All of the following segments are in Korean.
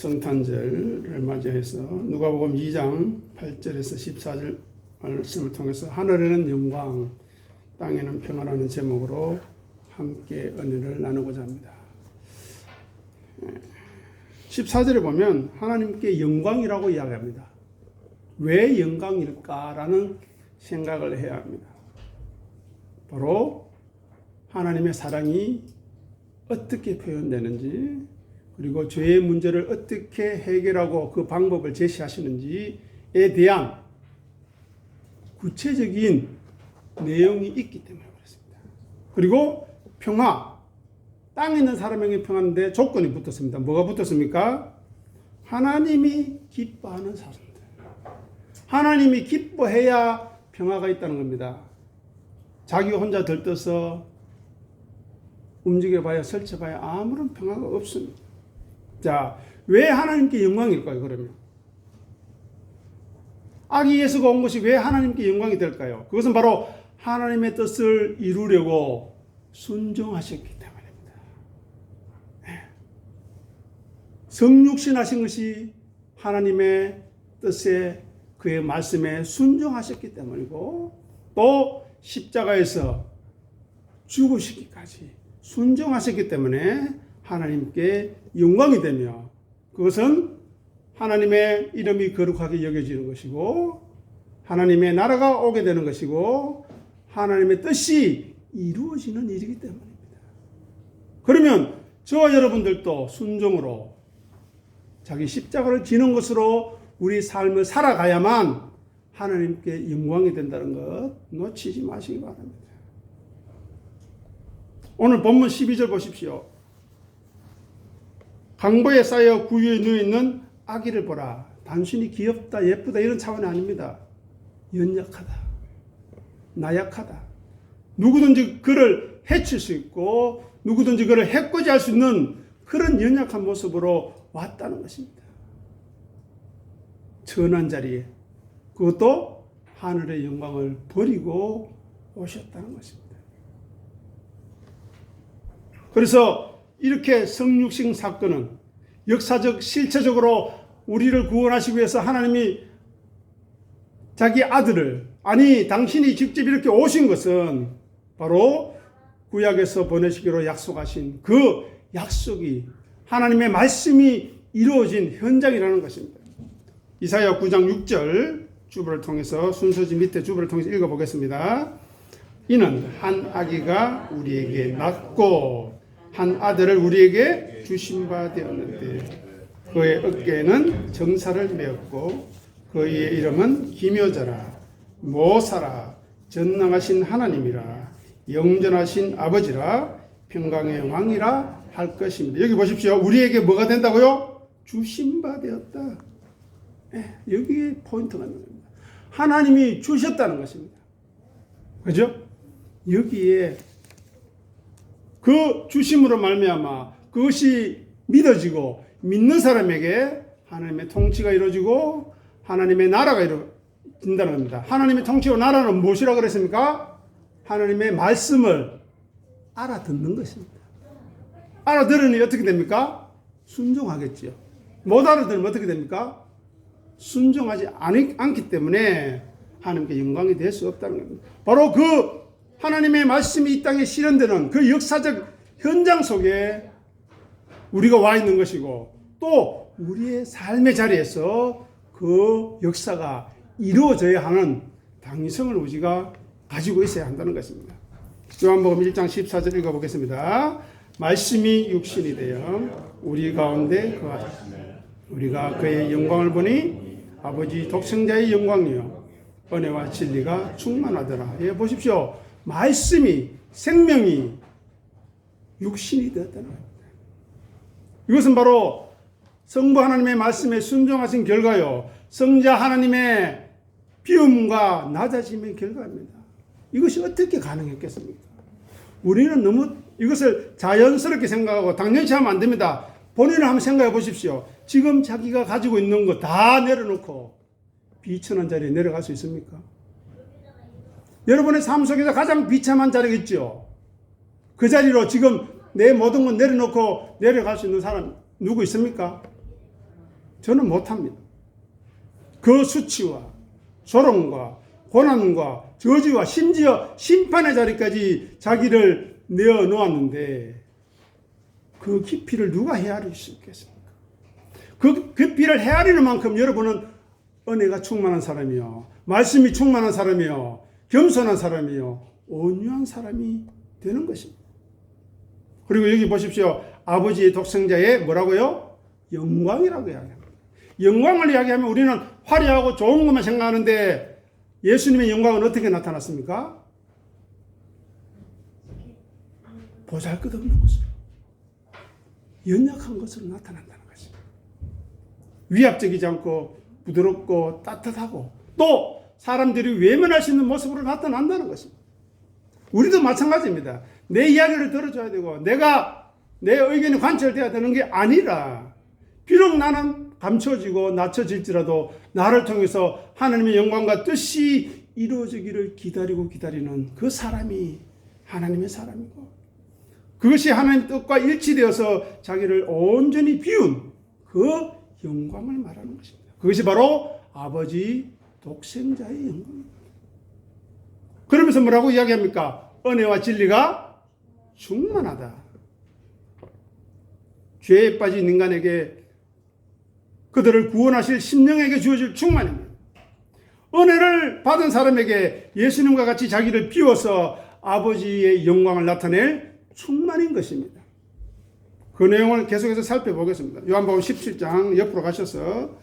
성탄절을 맞이해서 누가복음 2장 8절에서 14절 말씀을 통해서 하늘에는 영광, 땅에는 평안하는 제목으로 함께 은혜를 나누고자 합니다. 14절에 보면 하나님께 영광이라고 이야기합니다. 왜 영광일까라는 생각을 해야 합니다. 바로 하나님의 사랑이 어떻게 표현되는지, 그리고 죄의 문제를 어떻게 해결하고 그 방법을 제시하시는지에 대한 구체적인 내용이 있기 때문에 그렇습니다. 그리고 평화, 땅에 있는 사람에게 평화인데 조건이 붙었습니다. 뭐가 붙었습니까? 하나님이 기뻐하는 사람들. 하나님이 기뻐해야 평화가 있다는 겁니다. 자기 혼자 들떠서 움직여봐야 설쳐봐야 아무런 평화가 없습니다. 자, 왜 하나님께 영광일까요, 그러면? 아기 예수가 온 것이 왜 하나님께 영광이 될까요? 그것은 바로 하나님의 뜻을 이루려고 순종하셨기 때문입니다. 성육신 하신 것이 하나님의 뜻에, 그의 말씀에 순종하셨기 때문이고, 또 십자가에서 죽으시기까지 순종하셨기 때문에 하나님께 영광이 되며, 그것은 하나님의 이름이 거룩하게 여겨지는 것이고, 하나님의 나라가 오게 되는 것이고, 하나님의 뜻이 이루어지는 일이기 때문입니다. 그러면 저와 여러분들도 순종으로 자기 십자가를 지는 것으로 우리 삶을 살아가야만 하나님께 영광이 된다는 것 놓치지 마시기 바랍니다. 오늘 본문 12절 보십시오. 강보에 쌓여 구유에 누워있는 아기를 보라. 단순히 귀엽다, 예쁘다 이런 차원이 아닙니다. 연약하다, 나약하다. 누구든지 그를 해칠 수 있고 누구든지 그를 해코지할 수 있는 그런 연약한 모습으로 왔다는 것입니다. 천한 자리에, 그것도 하늘의 영광을 버리고 오셨다는 것입니다. 그래서 이렇게 성육신 사건은 역사적, 실체적으로 우리를 구원하시기 위해서 하나님이 자기 아들을, 아니 당신이 직접 이렇게 오신 것은 바로 구약에서 보내시기로 약속하신 그 약속이, 하나님의 말씀이 이루어진 현장이라는 것입니다. 이사야 9장 6절 주보를 통해서, 순서지 밑에 주보를 통해서 읽어보겠습니다. 이는 한 아기가 우리에게 낳고 한 아들을 우리에게 주신 바 되었는데 그의 어깨에는 정사를 메었고 그의 이름은 기묘자라, 모사라, 전능하신 하나님이라, 영전하신 아버지라, 평강의 왕이라 할 것입니다. 여기 보십시오. 우리에게 뭐가 된다고요? 주신 바 되었다. 여기에 포인트가 있는 겁니다. 하나님이 주셨다는 것입니다. 그죠? 여기에 그 주심으로 말미암아 그것이 믿어지고 믿는 사람에게 하나님의 통치가 이루어지고 하나님의 나라가 이루어진다는 겁니다. 하나님의 통치와 나라는 무엇이라고 그랬습니까? 하나님의 말씀을 알아듣는 것입니다. 알아들으니 어떻게 됩니까? 순종하겠지요. 못 알아들으면 어떻게 됩니까? 순종하지 않기 때문에 하나님께 영광이 될 수 없다는 겁니다. 바로 그 하나님의 말씀이 이 땅에 실현되는 그 역사적 현장 속에 우리가 와 있는 것이고, 또 우리의 삶의 자리에서 그 역사가 이루어져야 하는 당위성을 우리가 가지고 있어야 한다는 것입니다. 요한복음 1장 14절 읽어보겠습니다. 말씀이 육신이 되어 우리 가운데 거하셨으며 우리가 그의 영광을 보니 아버지 독생자의 영광이요 은혜와 진리가 충만하더라. 예, 보십시오. 말씀이, 생명이 육신이 되었다는 겁니다. 이것은 바로 성부 하나님의 말씀에 순종하신 결과요, 성자 하나님의 비움과 낮아짐의 결과입니다. 이것이 어떻게 가능했겠습니까? 우리는 너무 이것을 자연스럽게 생각하고 당연시 하면 안 됩니다. 본인을 한번 생각해 보십시오. 지금 자기가 가지고 있는 거 다 내려놓고 비천한 자리에 내려갈 수 있습니까? 여러분의 삶 속에서 가장 비참한 자리가 있죠. 그 자리로 지금 내 모든 건 내려놓고 내려갈 수 있는 사람 누구 있습니까? 저는 못합니다. 그 수치와 조롱과 고난과 저주와 심지어 심판의 자리까지 자기를 내어놓았는데 그 깊이를 누가 헤아릴 수 있겠습니까? 그 깊이를 헤아리는 만큼 여러분은 은혜가 충만한 사람이요, 말씀이 충만한 사람이요, 겸손한 사람이요, 온유한 사람이 되는 것입니다. 그리고 여기 보십시오. 아버지의 독생자의 뭐라고요? 영광이라고 이야기합니다. 영광을 이야기하면 우리는 화려하고 좋은 것만 생각하는데 예수님의 영광은 어떻게 나타났습니까? 보잘것없는 것으로, 연약한 것으로 나타난다는 것입니다. 위압적이지 않고 부드럽고 따뜻하고 또 사람들이 외면할 수 있는 모습으로 나타난다는 것입니다. 우리도 마찬가지입니다. 내 이야기를 들어줘야 되고 내가 내 의견이 관철돼야 되는 게 아니라 비록 나는 감춰지고 낮춰질지라도 나를 통해서 하나님의 영광과 뜻이 이루어지기를 기다리는 그 사람이 하나님의 사람이고 그것이 하나님의 뜻과 일치되어서 자기를 온전히 비운 그 영광을 말하는 것입니다. 그것이 바로 아버지 독생자의 영광입니다. 그러면서 뭐라고 이야기합니까? 은혜와 진리가 충만하다. 죄에 빠진 인간에게 그들을 구원하실 심령에게 주어질 충만입니다. 은혜를 받은 사람에게 예수님과 같이 자기를 비워서 아버지의 영광을 나타낼 충만인 것입니다. 그 내용을 계속해서 살펴보겠습니다. 요한복음 17장 옆으로 가셔서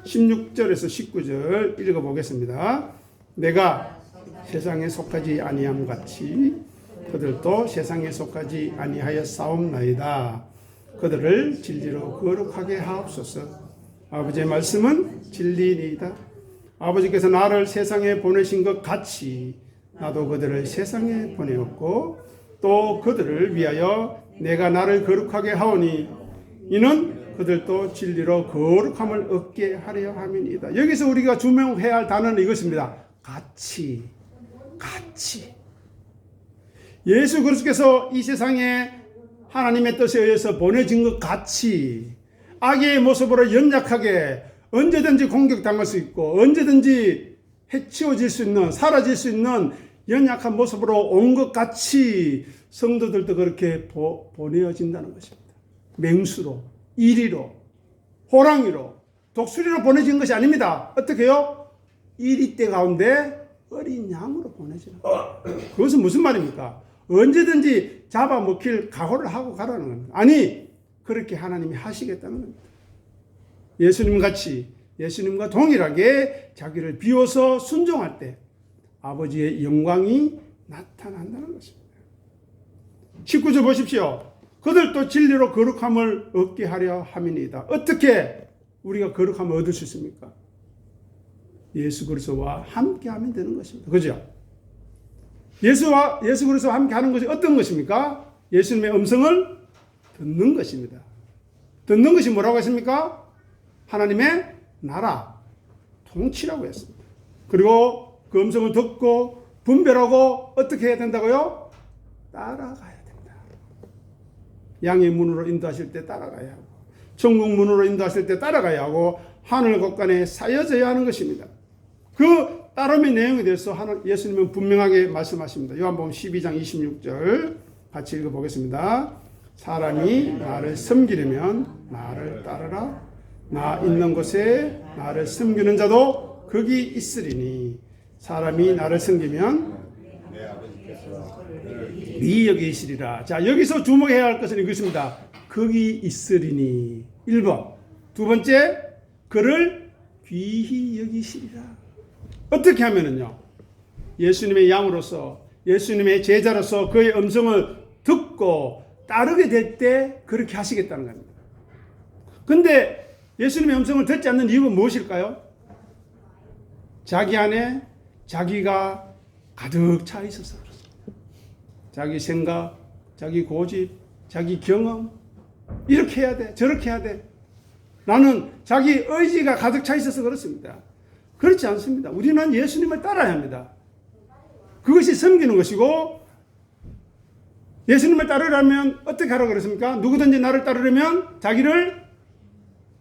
16절에서 19절 읽어보겠습니다. 내가 세상에 속하지 아니함 같이 그들도 세상에 속하지 아니하여 싸움나이다. 그들을 진리로 거룩하게 하옵소서. 아버지의 말씀은 진리니이다. 아버지께서 나를 세상에 보내신 것 같이 나도 그들을 세상에 보내었고 또 그들을 위하여 내가 나를 거룩하게 하오니 이는 그들도 진리로 거룩함을 얻게 하려 함이니이다. 여기서 우리가 주명해야 할 단어는 이것입니다. 같이. 예수 그리스도께서 이 세상에 하나님의 뜻에 의해서 보내진 것 같이 악의 모습으로 연약하게 언제든지 공격당할 수 있고 언제든지 해치워질 수 있는 사라질 수 있는 연약한 모습으로 온 것 같이 성도들도 그렇게 보내어진다는 것입니다. 맹수로, 이리로, 호랑이로, 독수리로 보내진 것이 아닙니다. 어떻게 해요? 이리떼 가운데 어린 양으로 보내지는 거예요. 그것은 무슨 말입니까? 언제든지 잡아먹힐 각오를 하고 가라는 겁니다. 아니, 그렇게 하나님이 하시겠다는 겁니다. 예수님 같이, 예수님과 동일하게 자기를 비워서 순종할 때 아버지의 영광이 나타난다는 것입니다. 19절 보십시오. 그들도 진리로 거룩함을 얻게 하려 함이니이다. 어떻게 우리가 거룩함을 얻을 수 있습니까? 예수 그리스도와 함께 하면 되는 것입니다. 그죠? 예수 그리스도와 함께 하는 것이 어떤 것입니까? 예수님의 음성을 듣는 것입니다. 듣는 것이 뭐라고 했습니까? 하나님의 나라, 통치라고 했습니다. 그리고 그 음성을 듣고 분별하고 어떻게 해야 된다고요? 따라가야 된다. 양의 문으로 인도하실 때 따라가야 하고 천국 문으로 인도하실 때 따라가야 하고 하늘 곳간에 사여져야 하는 것입니다. 그 따름의 내용에 대해서 예수님은 분명하게 말씀하십니다. 요한복음 12장 26절 같이 읽어보겠습니다. 사람이 나를 섬기려면 나를 따르라. 나 있는 곳에 나를 섬기는 자도 거기 있으리니 사람이 나를 섬기면 네 여기 있으리라. 자, 여기서 주목해야 할 것은 이것입니다. 거기 있으리니 1번. 두 번째, 그를 귀히 여기시리라. 어떻게 하면은요, 예수님의 양으로서 예수님의 제자로서 그의 음성을 듣고 따르게 될 때 그렇게 하시겠다는 겁니다. 근데 예수님의 음성을 듣지 않는 이유가 무엇일까요? 자기 안에 자기가 가득 차 있어서 그렇습니다. 자기 생각, 자기 고집, 자기 경험, 이렇게 해야 돼, 저렇게 해야 돼. 나는 자기 의지가 가득 차 있어서 그렇습니다. 그렇지 않습니다. 우리는 예수님을 따라야 합니다. 그것이 섬기는 것이고, 예수님을 따르려면 어떻게 하라고 그랬습니까? 누구든지 나를 따르려면 자기를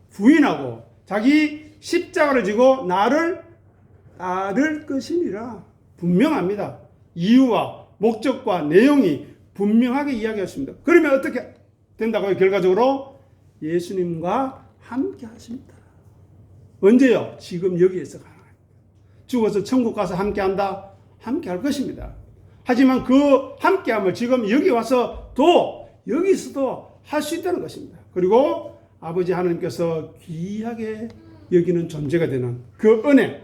부인하고 자기 십자가를 지고 나를 따를 것이니라. 분명합니다. 이유와 목적과 내용이 분명하게 이야기했습니다. 그러면 어떻게 된다고요? 결과적으로 예수님과 함께 하십니다. 언제요? 지금 여기에서 가능합니다. 죽어서 천국 가서 함께 한다? 함께 할 것입니다. 하지만 그 함께함을 지금 여기 와서 또 여기서도 할 수 있다는 것입니다. 그리고 아버지 하나님께서 귀하게 여기는 존재가 되는 그 은혜,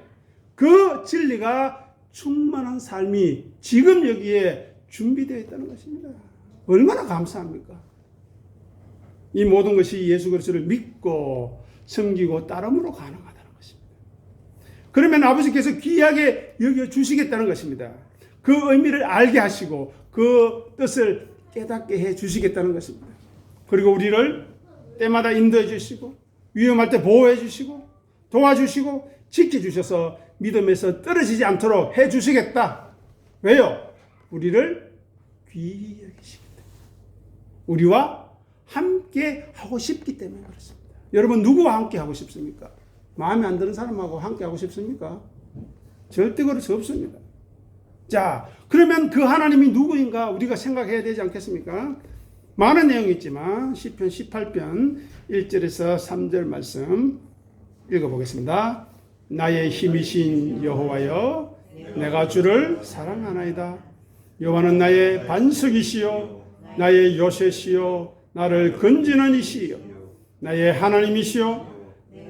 그 진리가 충만한 삶이 지금 여기에 준비되어 있다는 것입니다. 얼마나 감사합니까? 이 모든 것이 예수 그리스도를 믿고 섬기고 따름으로 가능하다는 것입니다. 그러면 아버지께서 귀하게 여겨주시겠다는 것입니다. 그 의미를 알게 하시고 그 뜻을 깨닫게 해 주시겠다는 것입니다. 그리고 우리를 때마다 인도해 주시고 위험할 때 보호해 주시고 도와주시고 지켜주셔서 믿음에서 떨어지지 않도록 해 주시겠다. 왜요? 우리를 귀히 여기시기 때문에. 우리와 함께 하고 싶기 때문에 그렇습니다. 여러분 누구와 함께 하고 싶습니까? 마음에 안 드는 사람하고 함께 하고 싶습니까? 절대 그럴 수 없습니다. 자, 그러면 그 하나님이 누구인가 우리가 생각해야 되지 않겠습니까? 많은 내용이 있지만 시편 18편 1절에서 3절 말씀 읽어보겠습니다. 나의 힘이신 여호와여, 내가 주를 사랑하나이다. 여호와는 나의 반석이시요 나의 요새시요 나를 건지는 이시요 나의 하나님이시요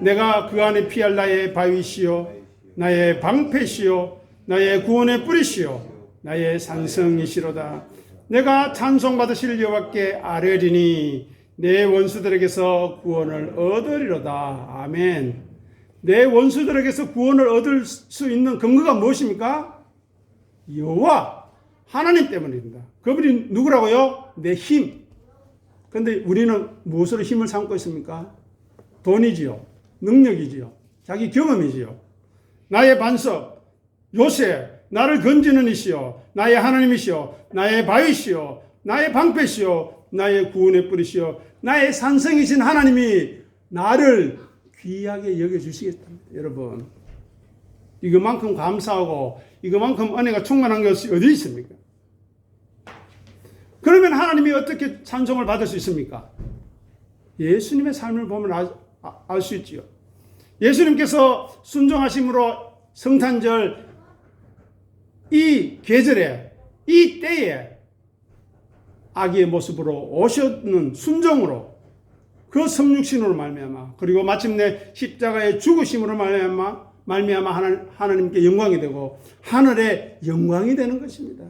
내가 그 안에 피할 나의 바위시요 나의 방패시요 나의 구원의 뿌리시요 나의 산성이시로다. 내가 찬송받으실 여호와께 아뢰리니 내 원수들에게서 구원을 얻으리로다. 아멘. 내 원수들에게서 구원을 얻을 수 있는 근거가 무엇입니까? 여호와 하나님 때문입니다. 그분이 누구라고요? 내 힘. 그런데 우리는 무엇으로 힘을 삼고 있습니까? 돈이지요. 능력이지요. 자기 경험이지요. 나의 반석, 요새, 나를 건지는 이시요, 나의 하나님이시요, 나의 바위시요, 나의 방패시요, 나의 구원의 뿌리시요, 나의 산성이신 하나님이 나를 귀하게 여겨주시겠답니다. 여러분, 이거만큼 감사하고 이거만큼 은혜가 충만한 것이 어디 있습니까? 그러면 하나님이 어떻게 찬송을 받을 수 있습니까? 예수님의 삶을 보면 알 수 있지요. 예수님께서 순종하심으로 성탄절 이 계절에 이 때에 아기의 모습으로 오셨는 순종으로 그 성육신으로 말미암아 그리고 마침내 십자가의 죽으심으로 말미암아 하나님께 영광이 되고 하늘의 영광이 되는 것입니다.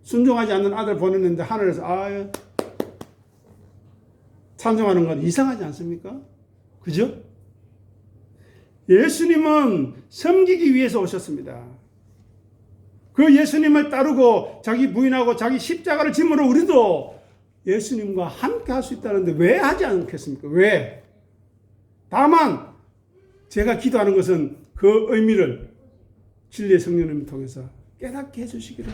순종하지 않는 아들 보냈는데 하늘에서 찬송하는 건 이상하지 않습니까? 그죠? 예수님은 섬기기 위해서 오셨습니다. 그 예수님을 따르고 자기 부인하고 자기 십자가를 짐으로 우리도 예수님과 함께 할 수 있다는데 왜 하지 않겠습니까? 왜? 다만 제가 기도하는 것은 그 의미를 진리의 성령님을 통해서 깨닫게 해주시기를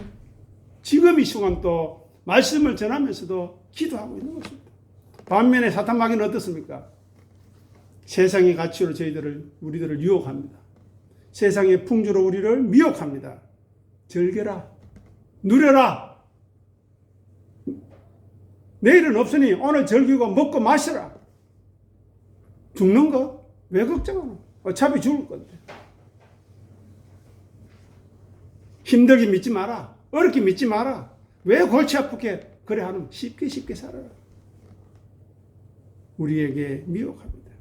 지금 이 순간 또 말씀을 전하면서도 기도하고 있는 것입니다. 반면에 사탄 마귀는 어떻습니까? 세상의 가치로 우리들을 유혹합니다. 세상의 풍조로 우리를 미혹합니다. 즐겨라. 누려라. 내일은 없으니 오늘 즐기고 먹고 마시라. 죽는 거? 왜 걱정하노? 어차피 죽을 건데. 힘들게 믿지 마라. 어렵게 믿지 마라. 왜 골치 아프게 그래 하는 쉽게 살아라. 우리에게 미혹합니다.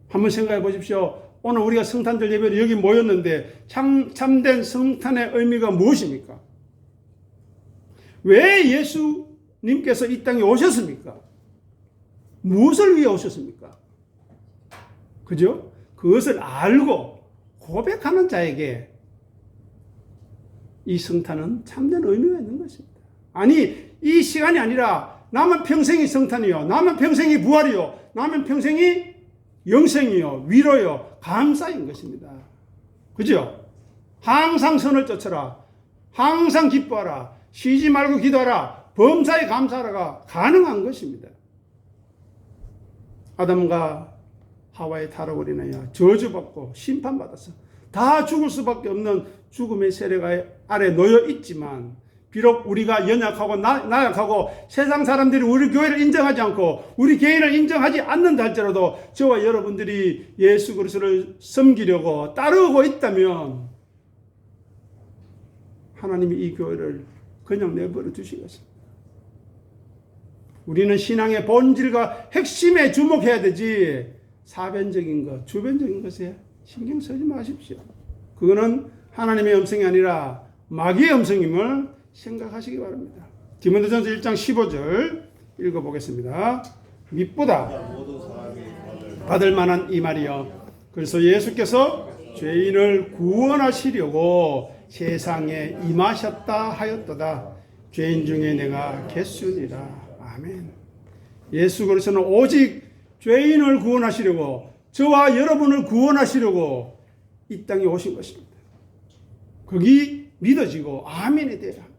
한번 생각해 보십시오. 오늘 우리가 성탄절 예배로 여기 모였는데 참된 성탄의 의미가 무엇입니까? 왜 예수님께서 이 땅에 오셨습니까? 무엇을 위해 오셨습니까? 그죠? 그것을 알고 고백하는 자에게 이 성탄은 참된 의미가 있는 것입니다. 아니, 이 시간이 아니라 남은 평생이 성탄이요, 남은 평생이 부활이요, 남은 평생이 영생이요, 위로요, 감사인 것입니다. 그죠? 항상 선을 쫓아라. 항상 기뻐하라. 쉬지 말고 기도하라. 범사에 감사하라가 가능한 것입니다. 아담과 하와의 타락으로 인하여 저주받고 심판받아서 다 죽을 수밖에 없는 죽음의 세력 아래 놓여 있지만, 비록 우리가 연약하고 나약하고 세상 사람들이 우리 교회를 인정하지 않고 우리 개인을 인정하지 않는다 할지라도 저와 여러분들이 예수 그리스도를 섬기려고 따르고 있다면 하나님이 이 교회를 그냥 내버려 두시겠습니다. 우리는 신앙의 본질과 핵심에 주목해야 되지, 사변적인 것, 주변적인 것에 신경 쓰지 마십시오. 그거는 하나님의 음성이 아니라 마귀의 음성임을 생각하시기 바랍니다. 디모데전서 1장 15절 읽어보겠습니다. 밑보다 받을 만한 이 말이요, 그래서 예수께서 죄인을 구원하시려고 세상에 임하셨다 하였도다. 죄인 중에 내가 개수니라. 아멘. 예수 그리스도는 오직 죄인을 구원하시려고, 저와 여러분을 구원하시려고 이 땅에 오신 것입니다. 거기 믿어지고 아멘이 되어야 합니다.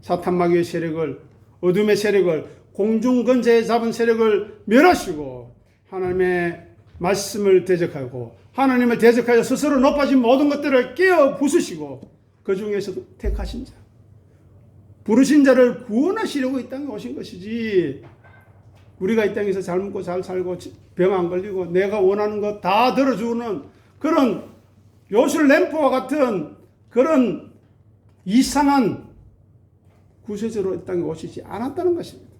사탄 마귀의 세력을, 어둠의 세력을, 공중근세에 잡은 세력을 멸하시고 하나님의 말씀을 대적하고 하나님을 대적하여 스스로 높아진 모든 것들을 깨어 부수시고 그 중에서도 택하신 자, 부르신 자를 구원하시려고 이 땅에 오신 것이지, 우리가 이 땅에서 잘 먹고 잘 살고 병 안 걸리고 내가 원하는 것 다 들어주는 그런 요술 램프와 같은 그런 이상한 구세주로 이 땅에 오시지 않았다는 것입니다.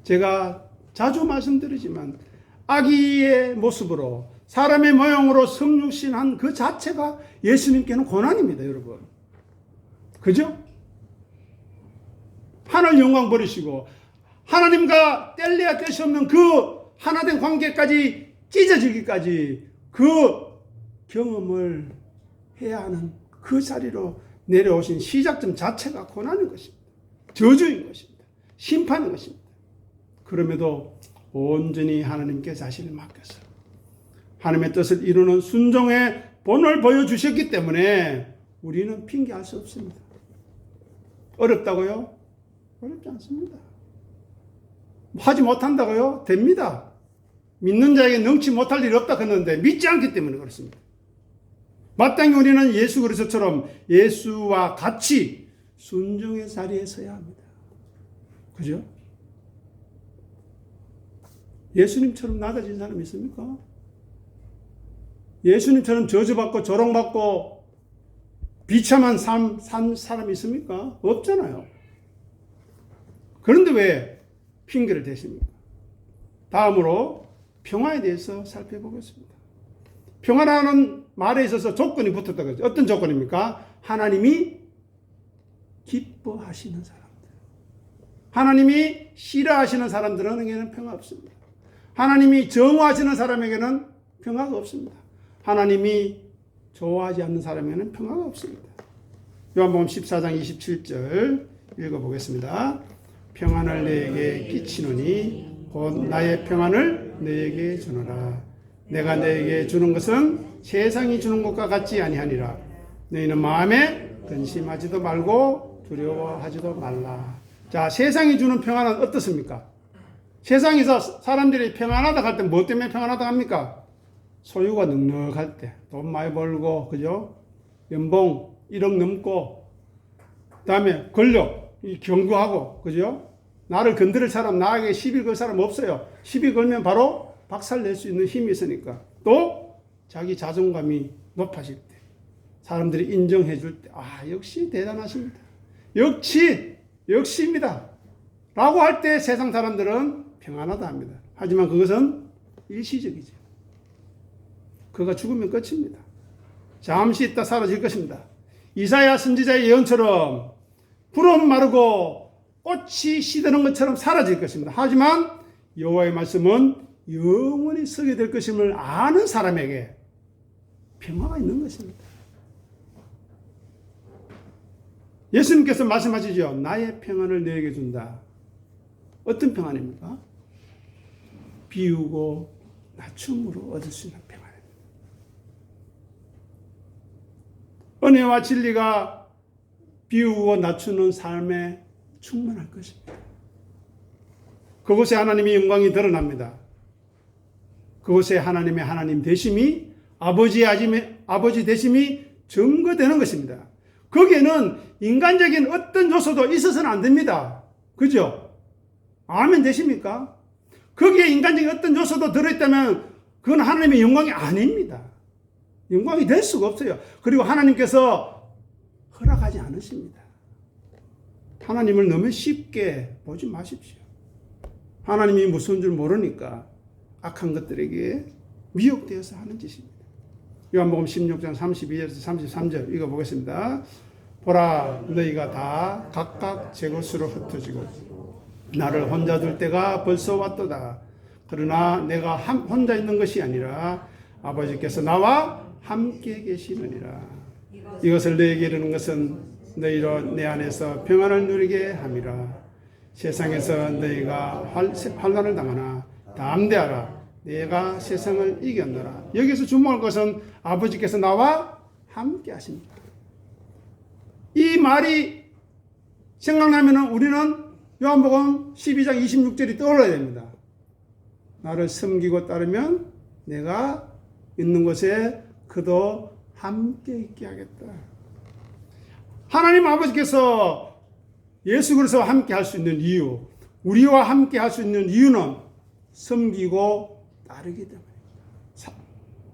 제가 자주 말씀드리지만 아기의 모습으로 사람의 모형으로 성육신한 그 자체가 예수님께는 고난입니다, 여러분. 그죠? 하늘 영광 버리시고 하나님과 뗄래야 뗄 수 없는 그 하나된 관계까지 찢어지기까지 그 경험을 해야 하는 그 자리로 내려오신 시작점 자체가 고난인 것입니다. 저주인 것입니다. 심판인 것입니다. 그럼에도 온전히 하나님께 자신을 맡겨서 하나님의 뜻을 이루는 순종의 본을 보여주셨기 때문에 우리는 핑계할 수 없습니다. 어렵다고요? 어렵지 않습니다. 하지 못한다고요? 됩니다. 믿는 자에게 능치 못할 일이 없다 그랬는데 믿지 않기 때문에 그렇습니다. 마땅히 우리는 예수 그리스도처럼 예수와 같이 순종의 자리에 서야 합니다. 그죠? 예수님처럼 낮아진 사람이 있습니까? 예수님처럼 저주받고 조롱받고 비참한 삶 산 사람이 있습니까? 없잖아요. 그런데 왜 핑계를 대십니까? 다음으로 평화에 대해서 살펴보겠습니다. 평화라는 말에 있어서 조건이 붙었다 그러죠. 어떤 조건입니까? 하나님이 기뻐하시는 사람들. 하나님이 싫어하시는 사람들에게는 평화 없습니다. 하나님이 정오하시는 사람에게는 평화가 없습니다. 하나님이 좋아하지 않는 사람에게는 평화가 없습니다. 요한복음 14장 27절 읽어보겠습니다. 평안을 내게 끼치노니 곧 나의 평안을 너에게 주노라. 내가 너에게 주는 것은 세상이 주는 것과 같지 아니하니라. 너희는 마음에 근심하지도 말고 두려워하지도 말라. 자, 세상이 주는 평안은 어떻습니까? 세상에서 사람들이 평안하다 할 때 뭐 때문에 평안하다 합니까? 소유가 넉넉할 때, 돈 많이 벌고, 그죠? 연봉 1억 넘고, 그 다음에 권력, 경고하고, 그죠? 나를 건드릴 사람, 나에게 시비 걸 사람 없어요. 시비 걸면 바로 박살 낼 수 있는 힘이 있으니까. 또, 자기 자존감이 높아질 때, 사람들이 인정해 줄 때, 아, 역시 대단하십니다. 역시입니다. 라고 할 때 세상 사람들은 평안하다 합니다. 하지만 그것은 일시적이죠. 그가 죽으면 끝입니다. 잠시 있다 사라질 것입니다. 이사야 선지자의 예언처럼 풀은 마르고 꽃이 시드는 것처럼 사라질 것입니다. 하지만 여호와의 말씀은 영원히 서게 될 것임을 아는 사람에게 평화가 있는 것입니다. 예수님께서 말씀하시죠. 나의 평안을 너에게 준다. 어떤 평안입니까? 비우고 낮춤으로 얻을 수 있는 평안입니다. 은혜와 진리가 비우고 낮추는 삶에 충만할 것입니다. 그곳에 하나님의 영광이 드러납니다. 그곳에 하나님의 하나님 되심이 아버지 되심이 증거되는 것입니다. 거기에는 인간적인 어떤 요소도 있어서는 안 됩니다. 그죠? 아멘 되십니까? 거기에 인간적인 어떤 요소도 들어있다면 그건 하나님의 영광이 아닙니다. 영광이 될 수가 없어요. 그리고 하나님께서 허락하지 않으십니다. 하나님을 너무 쉽게 보지 마십시오. 하나님이 무슨 줄 모르니까 악한 것들에게 미혹되어서 하는 짓입니다. 요한복음 16장 32절에서 33절 읽어보겠습니다. 보라, 너희가 다 각각 제 곳으로 흩어지고 나를 혼자 둘 때가 벌써 왔도다. 그러나 내가 혼자 있는 것이 아니라 아버지께서 나와 함께 계시느니라. 이것을 너희에게 이르는 것은 너희로 내 안에서 평안을 누리게 함이라. 세상에서 너희가 환난을 당하나 담대하라. 내가 세상을 이겼노라. 여기서 주목할 것은 아버지께서 나와 함께 하십니다. 이 말이 생각나면 우리는 요한복음 12장 26절이 떠올라야 됩니다. 나를 섬기고 따르면 내가 있는 곳에 그도 함께 있게 하겠다. 하나님 아버지께서 예수 그리스도와 함께 할 수 있는 이유, 우리와 함께 할 수 있는 이유는 섬기고 따르기 때문입니다.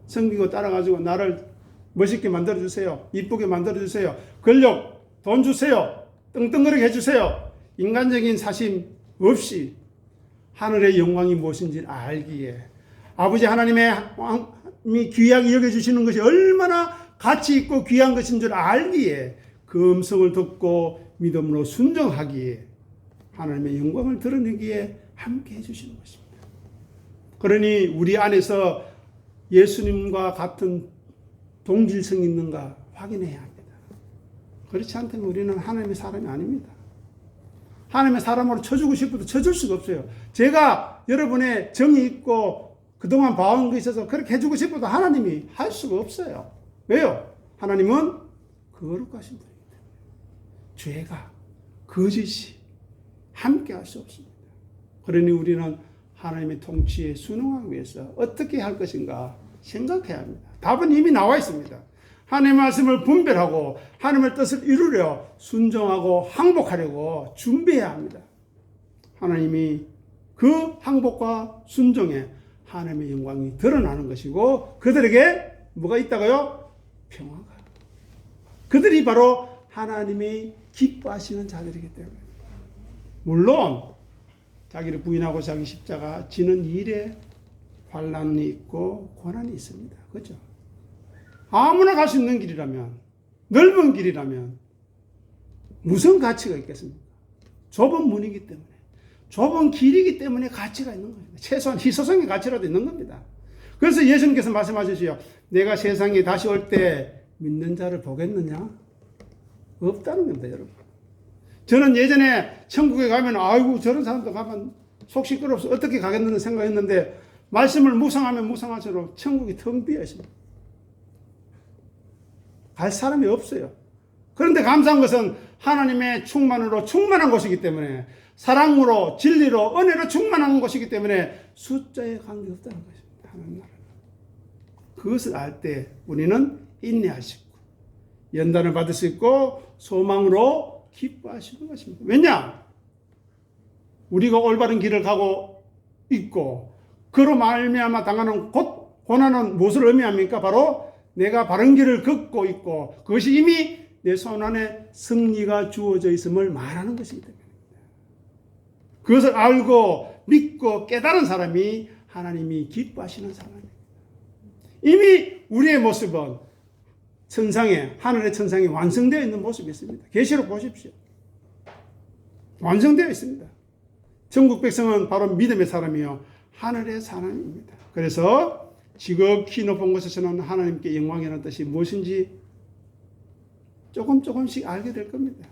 섬기고 따라가지고 나를 멋있게 만들어주세요. 이쁘게 만들어주세요. 권력, 돈 주세요. 떵떵거리게 해주세요. 인간적인 사심 없이 하늘의 영광이 무엇인지 알기에 아버지 하나님의 귀하게 여겨주시는 것이 얼마나 가치 있고 귀한 것인 줄 알기에 그 음성을 듣고 믿음으로 순종하기에 하나님의 영광을 드러내기에 함께 해주시는 것입니다. 그러니 우리 안에서 예수님과 같은 동질성이 있는가 확인해야 합니다. 그렇지 않다면 우리는 하나님의 사람이 아닙니다. 하나님의 사람으로 쳐주고 싶어도 쳐줄 수가 없어요. 제가 여러분의 정이 있고 그동안 봐온 거 있어서 그렇게 해주고 싶어도 하나님이 할 수가 없어요. 왜요? 하나님은 거룩하신 분이기 때문에 죄가, 거짓이 함께 할 수 없습니다. 그러니 우리는 하나님의 통치에 순응하기 위해서 어떻게 할 것인가 생각해야 합니다. 답은 이미 나와 있습니다. 하나님의 말씀을 분별하고 하나님의 뜻을 이루려 순종하고 항복하려고 준비해야 합니다. 하나님이 그 항복과 순종에 하나님의 영광이 드러나는 것이고 그들에게 뭐가 있다고요? 평화가. 그들이 바로 하나님이 기뻐하시는 자들이기 때문에 물론 자기를 부인하고 자기 십자가 지는 일에 환난이 있고 고난이 있습니다. 그렇죠? 아무나 갈 수 있는 길이라면 넓은 길이라면 무슨 가치가 있겠습니까? 좁은 문이기 때문에 좁은 길이기 때문에 가치가 있는 거예요. 최소한 희소성의 가치라도 있는 겁니다. 그래서 예수님께서 말씀하셨어요. 내가 세상에 다시 올 때 믿는 자를 보겠느냐? 없다는 겁니다, 여러분. 저는 예전에 천국에 가면 아이고 저런 사람도 가면 속 시끄러워서 어떻게 가겠느냐 생각했는데 말씀을 묵상하면 묵상할수록 천국이 텅 비어 있습니다. 갈 사람이 없어요. 그런데 감사한 것은 하나님의 충만으로 충만한 곳이기 때문에 사랑으로 진리로 은혜로 충만한 곳이기 때문에 숫자에 관계없다는 것입니다. 하나님 나라는. 그것을 알 때 우리는 인내할 수 있고 연단을 받을 수 있고 소망으로 기뻐하시는 것입니다. 왜냐? 우리가 올바른 길을 가고 있고 그로 말미암아 당하는 고난은 무엇을 의미합니까? 바로 내가 바른 길을 걷고 있고 그것이 이미 내 손안에 승리가 주어져 있음을 말하는 것이기 때문입니다. 그것을 알고 믿고 깨달은 사람이 하나님이 기뻐하시는 사람입니다. 이미 우리의 모습은 천상에 하늘의 천상에 완성되어 있는 모습이 있습니다. 계시록 보십시오. 완성되어 있습니다. 천국 백성은 바로 믿음의 사람이요 하늘의 사람입니다. 그래서 지극히 높은 곳에서는 하나님께 영광이라는 뜻이 무엇인지 조금씩 알게 될 겁니다.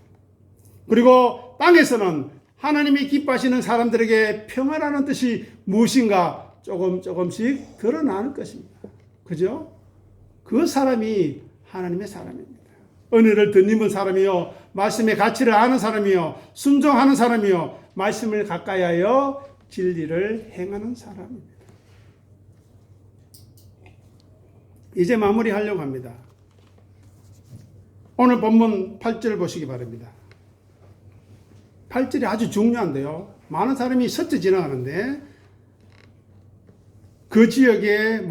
그리고 땅에서는 하나님이 기뻐하시는 사람들에게 평안하는 뜻이 무엇인가 조금씩 드러나는 것입니다. 그죠? 그 사람이 하나님의 사람입니다. 은혜를 덧입은 사람이요 말씀의 가치를 아는 사람이요 순종하는 사람이요 말씀을 가까이 하여 진리를 행하는 사람입니다. 이제 마무리하려고 합니다. 오늘 본문 8절 보시기 바랍니다. 8절이 아주 중요한데요. 많은 사람이 스쳐 지나가는데 그 지역의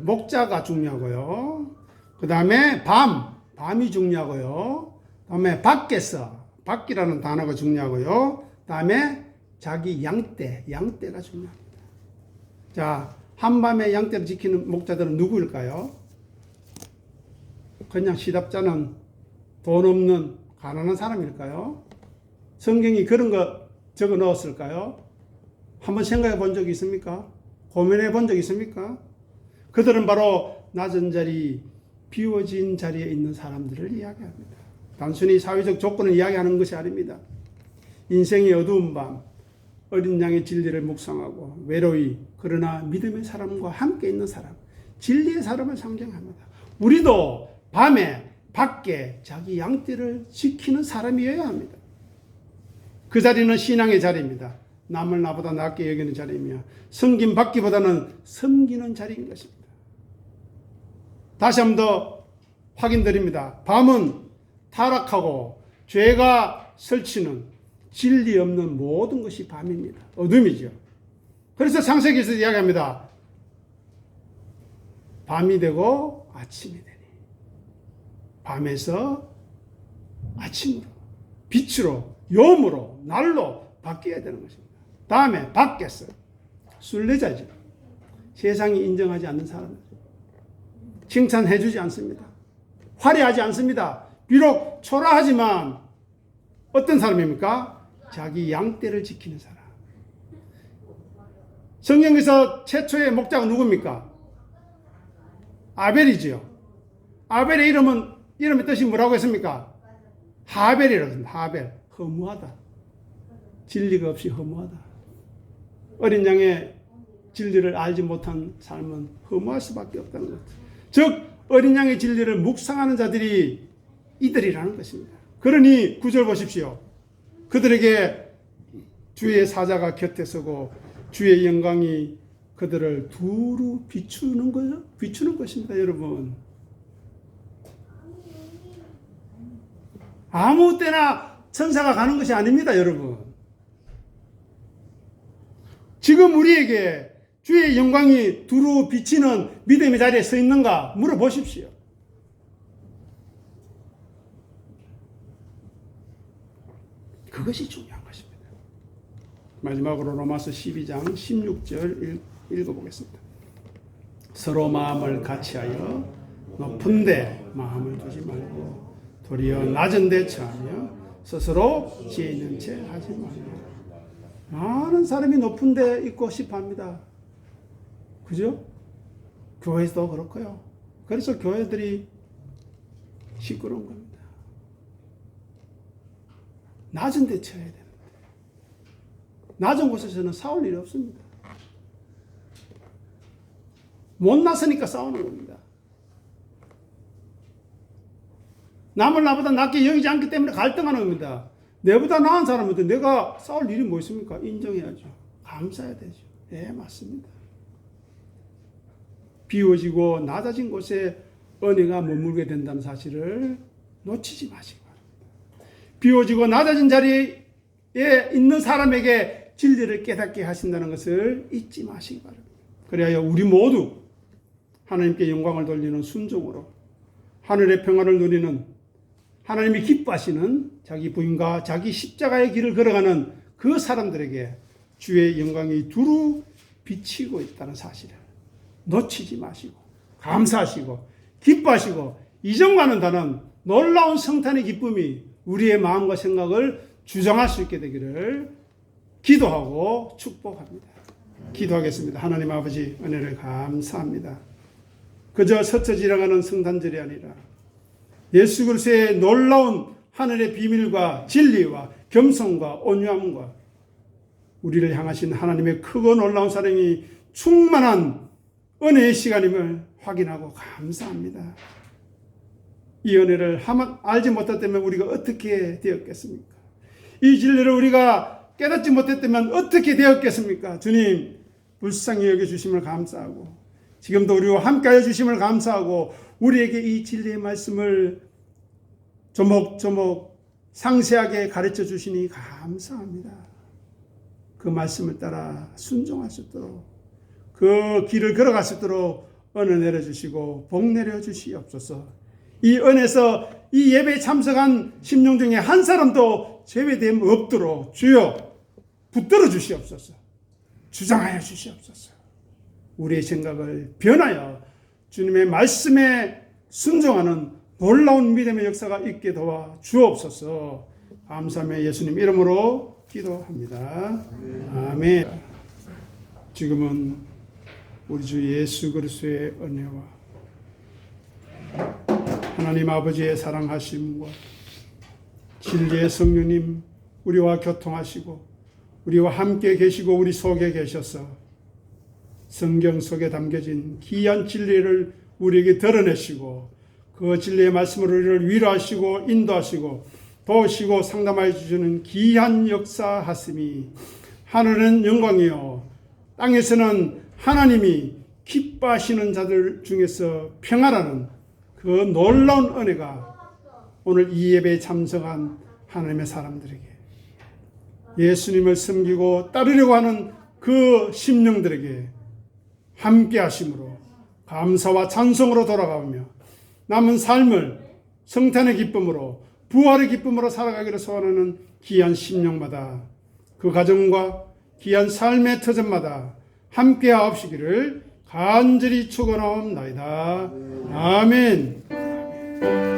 목자가 중요하고요. 그 다음에 밤이 중요하고요. 그 다음에 밖이라는 단어가 중요하고요. 그 다음에 자기 양떼가 중요합니다. 자, 한밤에 양떼를 지키는 목자들은 누구일까요? 그냥 시답잖은 돈 없는 가난한 사람일까요? 성경이 그런 거 적어 넣었을까요? 한번 생각해 본 적이 있습니까? 고민해 본 적이 있습니까? 그들은 바로 낮은 자리, 비워진 자리에 있는 사람들을 이야기합니다. 단순히 사회적 조건을 이야기하는 것이 아닙니다. 인생의 어두운 밤, 어린 양의 진리를 묵상하고 외로이 그러나 믿음의 사람과 함께 있는 사람, 진리의 사람을 상징합니다. 우리도 밤에 밖에 자기 양떼를 지키는 사람이어야 합니다. 그 자리는 신앙의 자리입니다. 남을 나보다 낫게 여기는 자리이며 섬김 받기보다는 섬기는 자리인 것입니다. 다시 한 번 더 확인드립니다. 밤은 타락하고 죄가 설치는 진리 없는 모든 것이 밤입니다. 어둠이죠. 그래서 창세기에서 이야기합니다. 밤이 되고 아침이 되니 밤에서 아침으로 빛으로 염으로 날로 바뀌어야 되는 것입니다. 다음에 밖에서 순례자죠. 세상이 인정하지 않는 사람들. 칭찬해 주지 않습니다. 화려하지 않습니다. 비록 초라하지만 어떤 사람입니까? 자기 양떼를 지키는 사람. 성경에서 최초의 목자가 누굽니까? 아벨이지요. 아벨의 이름의 뜻이 뭐라고 했습니까? 하벨이라고 했습니다. 하벨. 허무하다. 진리가 없이 허무하다. 어린 양의 진리를 알지 못한 삶은 허무할 수밖에 없다는 것. 즉 어린 양의 진리를 묵상하는 자들이 이들이라는 것입니다. 그러니 9절 보십시오. 그들에게 주의 사자가 곁에 서고 주의 영광이 그들을 두루 비추는 것입니다, 여러분. 아무 때나 천사가 가는 것이 아닙니다, 여러분. 지금 우리에게 주의 영광이 두루 비치는 믿음의 자리에 서 있는가 물어보십시오. 그것이 중요한 것입니다. 마지막으로 로마서 12장 16절 읽어보겠습니다. 서로 마음을 같이하여 높은 데 마음을 두지 말고 도리어 낮은 데 처하며 스스로 지혜 있는 채 하지 말고. 많은 사람이 높은 데 있고 싶어 합니다. 그죠? 교회도 그렇고요. 그래서 교회들이 시끄러운 겁니다. 낮은 데 쳐야 되는데 낮은 곳에서는 싸울 일이 없습니다. 못났으니까 싸우는 겁니다. 남을 나보다 낮게 여기지 않기 때문에 갈등하는 겁니다. 내보다 나은 사람한테 내가 싸울 일이 뭐 있습니까? 인정해야죠. 감사해야 되죠. 네, 맞습니다. 비워지고 낮아진 곳에 은혜가 머물게 된다는 사실을 놓치지 마시기 바랍니다. 비워지고 낮아진 자리에 있는 사람에게 진리를 깨닫게 하신다는 것을 잊지 마시기 바랍니다. 그래야 우리 모두 하나님께 영광을 돌리는 순종으로 하늘의 평안을 누리는 하나님이 기뻐하시는 자기 부인과 자기 십자가의 길을 걸어가는 그 사람들에게 주의 영광이 두루 비치고 있다는 사실을 놓치지 마시고 감사하시고 기뻐하시고 이전과는 다른 놀라운 성탄의 기쁨이 우리의 마음과 생각을 주장할 수 있게 되기를 기도하고 축복합니다. 기도하겠습니다. 하나님 아버지 은혜를 감사합니다. 그저 스쳐 지나가는 성탄절이 아니라 예수 그리스도의 놀라운 하늘의 비밀과 진리와 겸손과 온유함과 우리를 향하신 하나님의 크고 놀라운 사랑이 충만한 은혜의 시간임을 확인하고 감사합니다. 이 은혜를 알지 못했다면 우리가 어떻게 되었겠습니까? 이 진리를 우리가 깨닫지 못했다면 어떻게 되었겠습니까? 주님, 불쌍히 여겨주심을 감사하고, 지금도 우리와 함께하여 주심을 감사하고, 우리에게 이 진리의 말씀을 조목조목 상세하게 가르쳐 주시니 감사합니다. 그 말씀을 따라 순종할 수 있도록, 그 길을 걸어갈 수 있도록 은혜 내려주시고 복 내려주시옵소서. 이 은혜에서 이 예배에 참석한 심령 중에 한 사람도 제외됨 없도록 주여 붙들어 주시옵소서. 주장하여 주시옵소서. 우리의 생각을 변하여 주님의 말씀에 순종하는 놀라운 믿음의 역사가 있게 도와 주옵소서. 감사하며 예수님 이름으로 기도합니다. 아멘. 지금은 우리 주 예수 그리스도의 은혜와 하나님 아버지의 사랑하심과 진리의 성령님 우리와 교통하시고 우리와 함께 계시고 우리 속에 계셔서 성경 속에 담겨진 귀한 진리를 우리에게 드러내시고 그 진리의 말씀으로 우리를 위로하시고 인도하시고 도우시고 상담하여 주시는 귀한 역사하심이 하늘은 영광이요 땅에서는 하나님이 기뻐하시는 자들 중에서 평화라는 그 놀라운 은혜가 오늘 이 예배에 참석한 하나님의 사람들에게 예수님을 섬기고 따르려고 하는 그 심령들에게 함께 하심으로 감사와 찬송으로 돌아가며 남은 삶을 성탄의 기쁨으로 부활의 기쁨으로 살아가기를 소원하는 귀한 심령마다 그 가정과 귀한 삶의 터전마다 함께 하옵시기를 간절히 축원하옵나이다. 아멘.